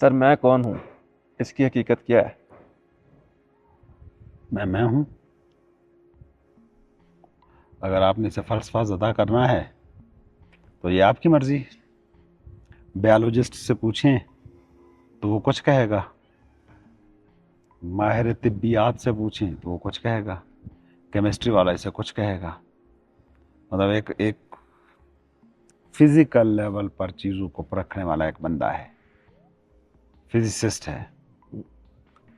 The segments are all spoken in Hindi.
सर मैं कौन हूँ, इसकी हकीकत क्या है? मैं हूं। अगर आपने इसे फलसफा अदा करना है तो ये आपकी मर्जी। बायोलॉजिस्ट से पूछें तो वो कुछ कहेगा, माहिर तिब्बियात से पूछें तो वो कुछ कहेगा, केमिस्ट्री वाला इसे कुछ कहेगा। मतलब एक एक फिजिकल लेवल पर चीज़ों को परखने वाला एक बंदा है, फिजिसिस्ट है।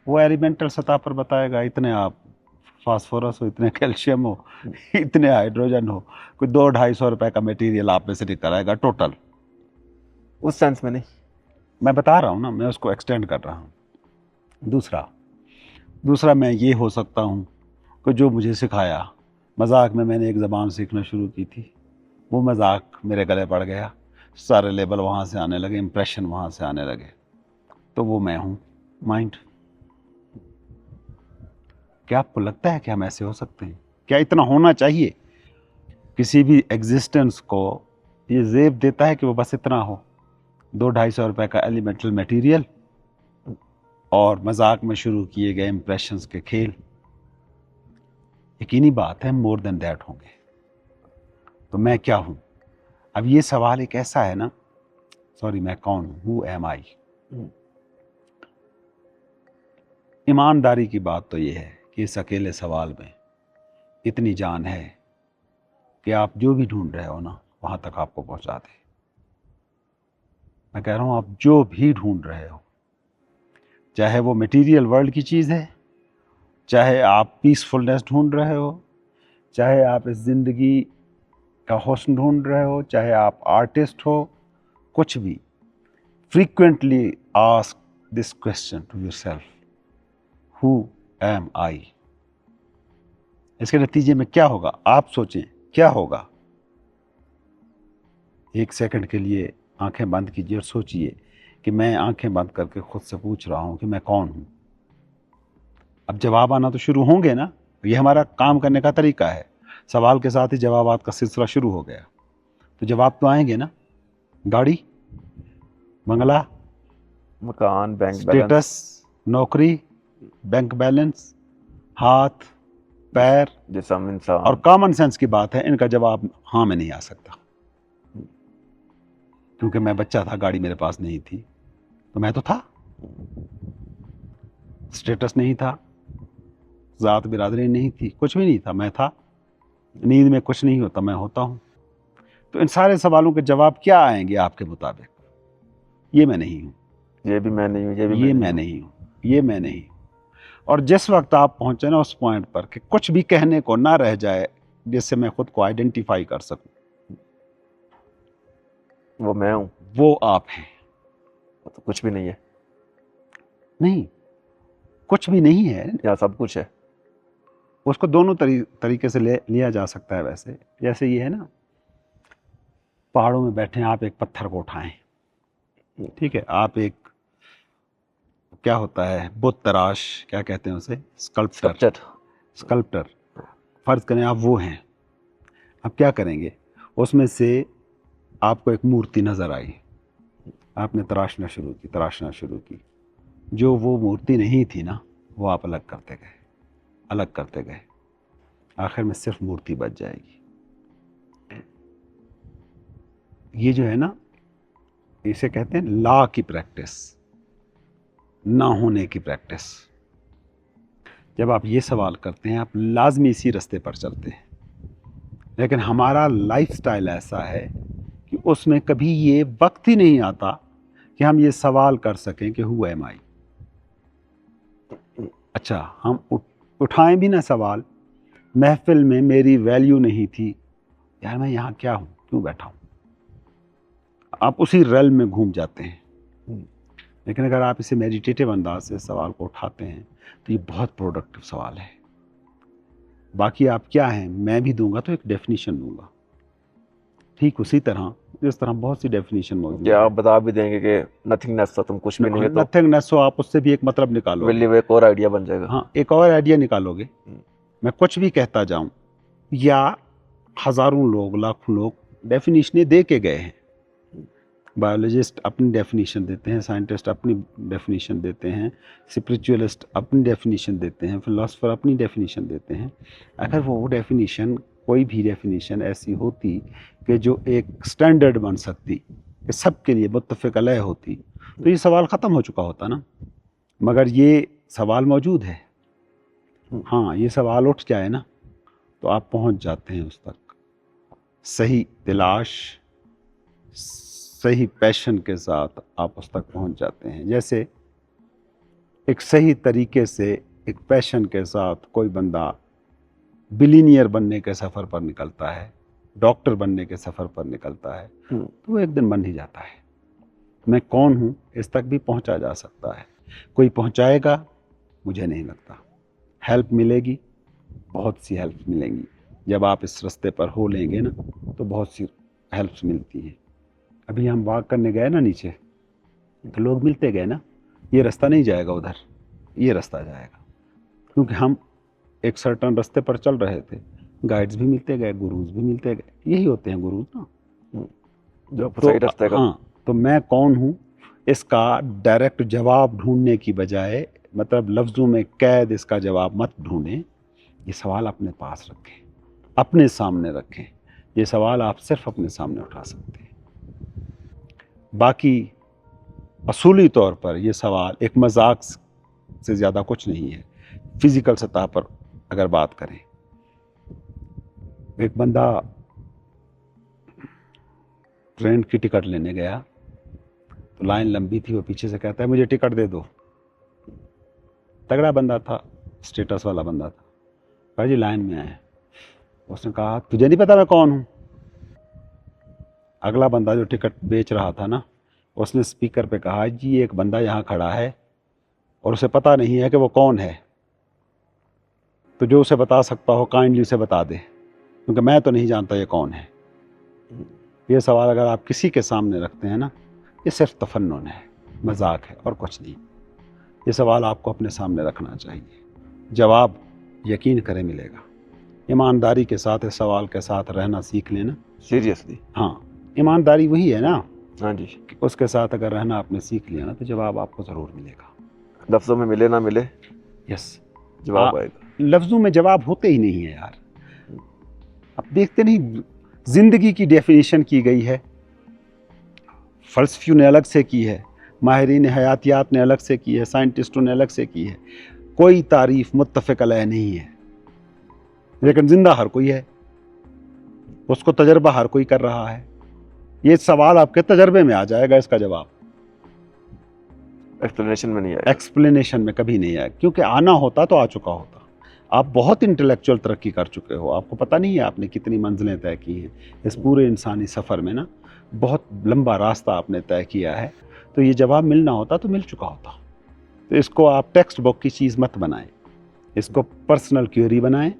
वो एलिमेंटल सतह पर बताएगा, इतने आप फास्फोरस हो, इतने कैल्शियम हो, इतने हाइड्रोजन हो, कोई 200-250 रुपए का मटेरियल आप में से निकल आएगा टोटल। उस सेंस में नहीं। मैं बता रहा हूँ ना, मैं उसको एक्सटेंड कर रहा हूँ। दूसरा दूसरा मैं ये हो सकता हूँ कि जो मुझे सिखाया, मजाक में मैंने एक ज़बान सीखना शुरू की थी, वो मजाक मेरे गले पड़ गया, सारे लेबल वहाँ से आने लगे, इम्प्रेशन वहाँ से आने लगे, तो वो मैं हूँ, माइंड। क्या आपको लगता है कि हम ऐसे हो सकते हैं? क्या इतना होना चाहिए? किसी भी एग्जिस्टेंस को ये जेब देता है कि वो बस इतना हो, 200-250 रुपए का एलिमेंटल मटेरियल और मजाक में शुरू किए गए इंप्रेशंस के खेल। यकीनी बात है मोर देन दैट होंगे। तो मैं क्या हूं? अब ये सवाल एक ऐसा है ना, सॉरी, मैं कौन हूं, हु एम आई। ईमानदारी की बात तो ये है कि इस अकेले सवाल में इतनी जान है कि आप जो भी ढूंढ रहे हो ना, वहां तक आपको पहुंचा दे। मैं कह रहा हूं, आप जो भी ढूंढ रहे हो, चाहे वो मटेरियल वर्ल्ड की चीज़ है, चाहे आप पीसफुलनेस ढूंढ रहे हो, चाहे आप इस ज़िंदगी का हुस्न ढूंढ रहे हो, चाहे आप आर्टिस्ट हो, कुछ भी, frequently ask this question to yourself, who am I. इसके नतीजे में क्या होगा आप सोचें, क्या होगा? एक सेकंड के लिए आंखें बंद कीजिए और सोचिए कि मैं आंखें बंद करके खुद से पूछ रहा हूं कि मैं कौन हूं। अब जवाब आना तो शुरू होंगे ना, ये हमारा काम करने का तरीका है। सवाल के साथ ही जवाबात का सिलसिला शुरू हो गया, तो जवाब तो आएंगे ना। गाड़ी, बंगला, मकान, बैंक स्टेटस, बैलेंस। नौकरी, बैंक बैलेंस, हाथ, पैर जिसम, और इंसान। कॉमन सेंस की बात है, इनका जवाब हाँ में नहीं आ सकता। क्योंकि मैं बच्चा था, गाड़ी मेरे पास नहीं थी, तो मैं तो था। स्टेटस नहीं था, ज़ात बिरादरी नहीं थी, कुछ भी नहीं था, मैं था। नींद में कुछ नहीं होता, मैं होता हूँ। तो इन सारे सवालों के जवाब क्या आएंगे आपके मुताबिक? ये मैं नहीं हूँ, ये भी मैं नहीं हूँ, ये भी मैं ये नहीं मैं हूँ। नहीं हूँ, ये मैं नहीं हूँ। और जिस वक्त आप पहुंचे ना उस पॉइंट पर कि कुछ भी कहने को ना रह जाए जिससे मैं खुद को आइडेंटिफाई कर सकूं, वो मैं हूँ। वो आप हैं। वो तो कुछ भी नहीं है। नहीं, कुछ भी नहीं है। यहाँ सब कुछ है। उसको दोनों तरीके से लिया जा सकता है। वैसे जैसे ये है ना, पहाड़ों में बैठे हैं, आप एक पत्थर को उठाएं, ठीक है, आप एक, क्या होता है, बुत तराश, क्या कहते हैं उसे, स्कल्प्टर। स्ट्रक्चर। स्कल्प्टर, फर्ज करें आप वो हैं। आप क्या करेंगे? उसमें से आपको एक मूर्ति नजर आई, आपने तराशना शुरू की। जो वो मूर्ति नहीं थी ना, वो आप अलग करते गए, अलग करते गए, आखिर में सिर्फ मूर्ति बच जाएगी। ये जो है ना, इसे कहते हैं लॉ की प्रैक्टिस, ना होने की प्रैक्टिस। जब आप ये सवाल करते हैं, आप लाजमी इसी रास्ते पर चलते हैं। लेकिन हमारा लाइफस्टाइल ऐसा है कि उसमें कभी ये वक्त ही नहीं आता कि हम ये सवाल कर सकें कि हु एम आई। अच्छा, हम उठाएं भी ना सवाल, महफिल में मेरी वैल्यू नहीं थी, यार मैं यहाँ क्या हूँ, क्यों बैठा हूँ, आप उसी रेल में घूम जाते हैं। लेकिन अगर आप इसे मेडिटेटिव अंदाज से सवाल को उठाते हैं तो ये बहुत प्रोडक्टिव सवाल है। बाकी आप क्या हैं, मैं भी दूंगा तो एक डेफिनेशन दूंगा, ठीक उसी तरह जिस तरह बहुत सी डेफिनेशन मौजूद क्या है। आप बता भी देंगे कि नथिंगनेस तो तुम कुछ भी नहीं है, तो नथिंगनेस हो, आप उससे भी एक मतलब निकालोगे। वैल्यू वो एक और आइडिया बन जाएगा। हाँ, एक और आइडिया निकालोगे। मैं कुछ भी कहता जाऊं, या हजारों लोग, लाखों लोग डेफिनेशनें दे के गए हैं, बायोलॉजिस्ट अपनी डेफिनेशन देते हैं, साइंटिस्ट अपनी डेफिनेशन देते हैं, स्पिरिचुअलिस्ट अपनी डेफिनेशन देते हैं, फिलोसफर अपनी डेफिनेशन देते हैं। अगर वो डेफिनेशन, कोई भी डेफिनेशन ऐसी होती कि जो एक स्टैंडर्ड बन सकती, कि सबके लिए मुत्तफ़िक़ अलैह होती, तो ये सवाल ख़त्म हो चुका होता ना। मगर ये सवाल मौजूद है। हाँ, ये सवाल उठ जाए ना तो आप पहुंच जाते हैं उस तक। सही तलाश, सही पैशन के साथ आप उस तक पहुंच जाते हैं। जैसे एक सही तरीके से, एक पैशन के साथ कोई बंदा बिलीनियर बनने के सफ़र पर निकलता है, डॉक्टर बनने के सफ़र पर निकलता है, तो वो एक दिन बन ही जाता है। मैं कौन हूँ इस तक भी पहुंचा जा सकता है। कोई पहुंचाएगा, मुझे नहीं लगता। हेल्प मिलेगी, बहुत सी हेल्प मिलेंगी। जब आप इस रास्ते पर हो लेंगे ना तो बहुत सी हेल्प्स मिलती हैं। अभी हम वॉक करने गए ना नीचे, तो लोग मिलते गए ना, ये रास्ता नहीं जाएगा उधर, ये रास्ता जाएगा, क्योंकि हम एक सर्टन रास्ते पर चल रहे थे। गाइड्स भी मिलते गए, गुरुज भी मिलते गए। यही होते हैं गुरुज ना, जो आपको सही रास्ते का। हाँ, तो मैं कौन हूँ इसका डायरेक्ट जवाब ढूंढने की बजाय, मतलब लफ्ज़ों में कैद इसका जवाब मत ढूंढें। ये सवाल अपने पास रखें, अपने सामने रखें। ये सवाल आप सिर्फ अपने सामने उठा सकते हैं। बाकी असूली तौर पर ये सवाल एक मजाक से ज़्यादा कुछ नहीं है। फिज़िकल सतह पर अगर बात करें, एक बंदा ट्रेन की टिकट लेने गया तो लाइन लंबी थी, वो पीछे से कहता है मुझे टिकट दे दो। तगड़ा बंदा था, स्टेटस वाला बंदा था। कहा जी लाइन में आए। उसने कहा तुझे नहीं पता मैं कौन हूँ? अगला बंदा जो टिकट बेच रहा था ना, उसने स्पीकर पे कहा जी एक बंदा यहाँ खड़ा है और उसे पता नहीं है कि वो कौन है, तो जो उसे बता सकता हो काइंडली उसे बता दे, क्योंकि मैं तो नहीं जानता ये कौन है। ये सवाल अगर आप किसी के सामने रखते हैं ना, ये सिर्फ तफन्नुन है, मजाक है और कुछ नहीं। ये सवाल आपको अपने सामने रखना चाहिए। जवाब यकीन करें मिलेगा। ईमानदारी के साथ इस सवाल के साथ रहना सीख लेना। सीरियसली। हाँ, ईमानदारी वही है ना। हाँ जी। उसके साथ अगर रहना आपने सीख लिया ना तो जवाब आपको ज़रूर मिलेगा। लफ्ज़ों में मिले ना मिले, यस, जवाब आएगा। लफ्ज़ों में जवाब होते ही नहीं है यार। आप देखते नहीं, ज़िंदगी की डेफिनेशन की गई है, फ़लसफ़ियों ने अलग से की है, माहिरीन हयातियात ने अलग से की है, साइंटिस्टों ने अलग से की है। कोई तारीफ़ मुत्तफ़िक़ अलैह नहीं है, लेकिन ज़िंदा हर कोई है, उसको तजर्बा हर कोई कर रहा है। ये सवाल आपके तजर्बे में आ जाएगा, इसका जवाब एक्सप्लेनेशन में नहीं आएगा। एक्सप्लेनेशन में कभी नहीं आएगा, क्योंकि आना होता तो आ चुका होता। आप बहुत इंटेलेक्चुअल तरक्की कर चुके हो, आपको पता नहीं है आपने कितनी मंजिलें तय की हैं इस पूरे इंसानी सफ़र में ना। बहुत लंबा रास्ता आपने तय किया है, तो ये जवाब मिलना होता तो मिल चुका होता। तो इसको आप टेक्स्ट बुक की चीज़ मत बनाएं, इसको पर्सनल क्यूरी बनाएं।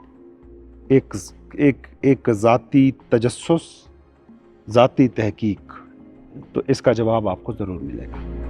एक ज़ाती तजस्सुस, ज़ाती तहकीक, तो इसका जवाब आपको ज़रूर मिलेगा।